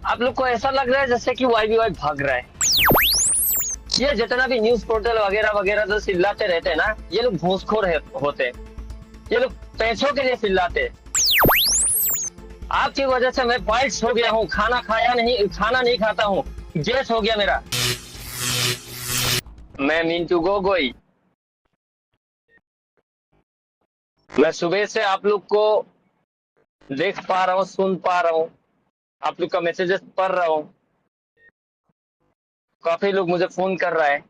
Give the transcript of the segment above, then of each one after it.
आप लोग को ऐसा लग रहा है जैसे कि YBY भाग रहा है। ये जितना भी न्यूज पोर्टल वगैरह वगैरह जो चिल्लाते रहते हैं ना, ये लोग घूसखोर होते हैं। ये लोग पैसों के लिए चिल्लाते हैं। आपकी वजह से मैं पॉइंट्स हो गया हूँ, खाना नहीं खाता हूँ, गैस हो गया मेरा। मैं मिंटू गोगोई, मैं सुबह से आप लोग को देख पा रहा हूँ, सुन पा रहा हूँ, आप लोग का मैसेजेस पढ़ रहा हूँ। काफी लोग मुझे फोन कर रहा है।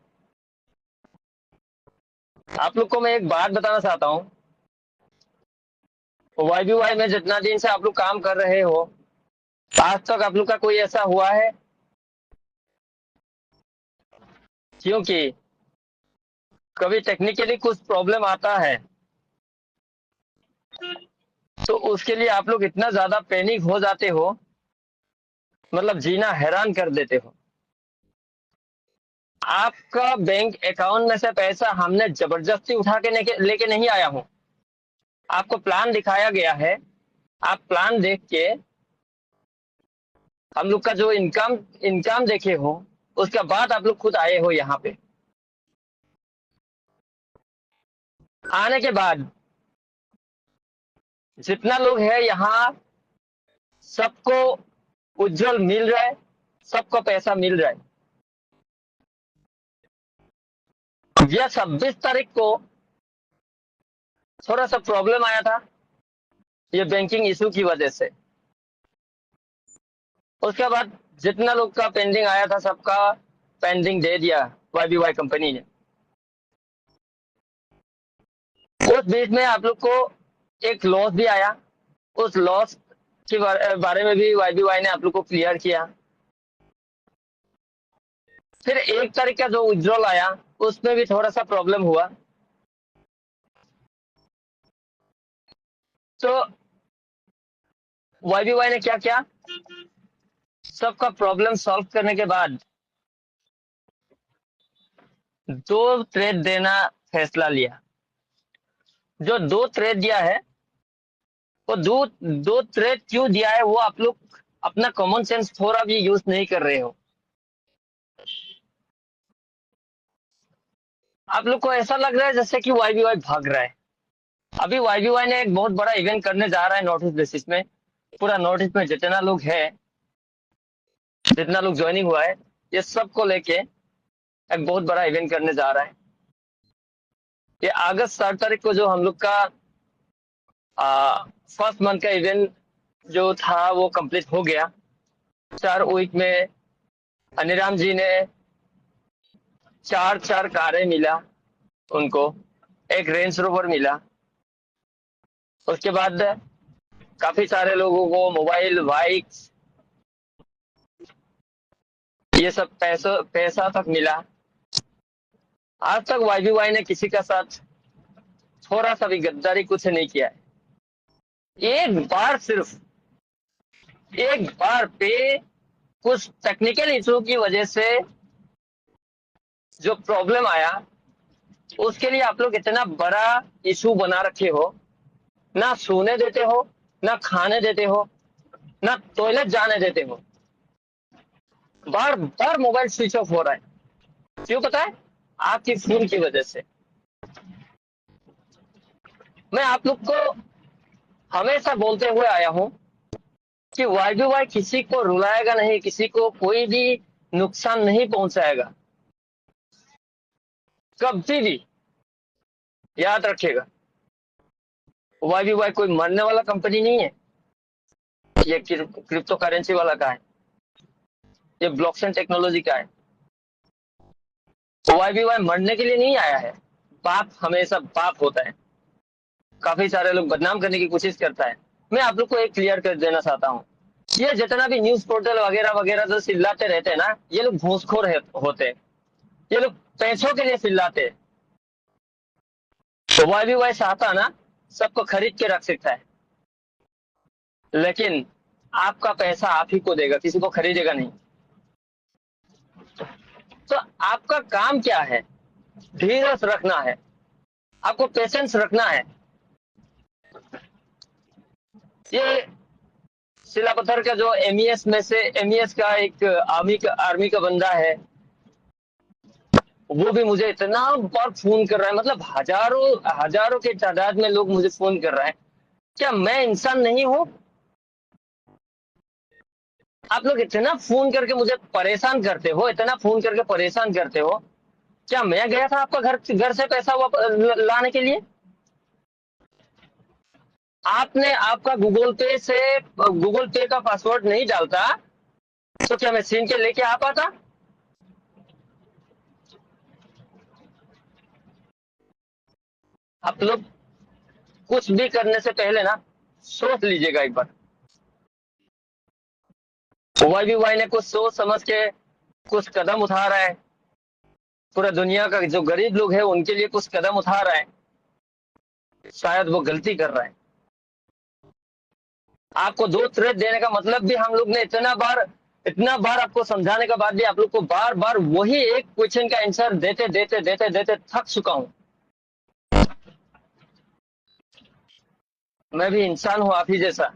आप लोग को मैं एक बात बताना चाहता हूँ, YBY में जितना दिन से आप लोग काम कर रहे हो, आज तक आप लोग का कोई ऐसा हुआ है? क्योंकि कभी टेक्निकली कुछ प्रॉब्लम आता है तो उसके लिए आप लोग इतना ज्यादा पैनिक हो जाते हो, मतलब जीना हैरान कर देते हो। आपका बैंक अकाउंट में से पैसा हमने जबरदस्ती उठा के लेके नहीं आया हूं। आपको प्लान दिखाया गया है, आप प्लान देख के हम लोग का जो इनकम देखे हो, उसके बाद आप लोग खुद आए हो यहाँ पे। आने के बाद जितना लोग है यहाँ, सबको उज्जवल मिल रहा है, सबको पैसा मिल रहा है। यह 26 तारीख को थोड़ा सा प्रॉब्लम आया था, ये बैंकिंग इशू की वजह से। उसके बाद जितना लोग का पेंडिंग आया था, सबका पेंडिंग दे दिया YBY कंपनी ने। उस बीच में आप लोग को एक लॉस भी आया, उस लॉस के बारे में भी YBY ने आप लोग को क्लियर किया। फिर 1 तारीख का जो विड्रॉल आया, उसमें भी थोड़ा सा प्रॉब्लम हुआ। तो YBY ने क्या किया, सबका प्रॉब्लम सॉल्व करने के बाद 2 ट्रेड देना फैसला लिया। जो 2 ट्रेड दिया है, वो दो ट्रेड क्यों दिया है, वो आप लोग अपना कॉमन सेंस थोड़ा भी यूज नहीं कर रहे हो। आप लोग को ऐसा लग रहा है जैसे कि YBY भाग रहा है। अभी YBY ने एक बहुत बड़ा इवेंट करने जा रहा है नोटिस बेसिस में। पूरा नोटिस में जितना लोग है, जितना लोग ज्वाइनिंग हुआ है, ये सबको लेके एक बहुत बड़ा इवेंट करने जा रहा है। ये अगस्त 7 तारीख को जो हम लोग का फर्स्ट मंथ का इवेंट जो था, वो कंप्लीट हो गया। 4 वीक में अनिराम जी ने 4 कारें मिला उनको, एक रेंज रोवर मिला। उसके बाद काफी सारे लोगों को मोबाइल, बाइक्स, ये सब पैसा तक मिला। आज तक YBY ने किसी का साथ थोड़ा सा भी गद्दारी कुछ नहीं किया है। एक बार पे कुछ टेक्निकल इशू की वजह से जो प्रॉब्लम आया, उसके लिए आप लोग इतना बड़ा इशू बना रखे हो। ना सोने देते हो, ना खाने देते हो, ना टॉयलेट जाने देते हो। बार बार मोबाइल स्विच ऑफ हो रहा है। क्यों पता है? आपकी फोन की वजह से। मैं आप लोग को हमेशा बोलते हुए आया हूं कि YBY किसी को रुलाएगा नहीं, किसी को कोई भी नुकसान नहीं पहुंचाएगा, कभी भी। याद रखिएगा, YBY कोई मरने वाला कंपनी नहीं है। ये क्रिप्टो करेंसी वाला का है, ये ब्लॉकचेन टेक्नोलॉजी का है। YBY मरने के लिए नहीं आया है। पाप हमेशा पाप होता है। काफी सारे लोग बदनाम करने की कोशिश करता है। मैं आप लोग को एक क्लियर कर देना चाहता हूँ, ये जितना भी न्यूज पोर्टल वगैरह वगैरह जो चिल्लाते रहते हैं ना, ये लोग घूसखोर होते हैं। ये लोग पैसों के लिए चिल्लाते हैं। तो YBY चाहता ना, सबको खरीद के रख सकता है, लेकिन आपका पैसा आप ही को देगा, किसी को खरीदेगा नहीं। तो आपका काम क्या है? धीरज रखना है, आपको पेशेंस रखना है। ये सिलापत्थर का जो एमईएस में से एमईएस का एक आर्मी का बंदा है, वो भी मुझे इतना बार फोन कर रहा है, मतलब हजारों हजारों के तादाद में लोग मुझे फोन कर रहा है। क्या मैं इंसान नहीं हूं? आप लोग इतना फोन करके मुझे परेशान करते हो, इतना फोन करके परेशान करते हो। क्या मैं गया था आपका घर से पैसा लाने के लिए? आपने आपका गूगल पे का पासवर्ड नहीं डालता तो क्या मैं छीन के लेके आ पाता? आप लोग कुछ भी करने से पहले ना सोच लीजिएगा एक बार। वाई ने कुछ सोच समझ के कुछ कदम उठा रहा है, पूरा दुनिया का जो गरीब लोग है उनके लिए कुछ कदम उठा रहा है, शायद वो गलती कर रहा है। आपको दो थ्रेट देने का मतलब भी हम लोग ने इतना बार आपको समझाने के बाद भी आप लोग को बार बार वही एक क्वेश्चन का आंसर देते देते देते देते थक चुका हूं। मैं भी इंसान हूं आप ही जैसा।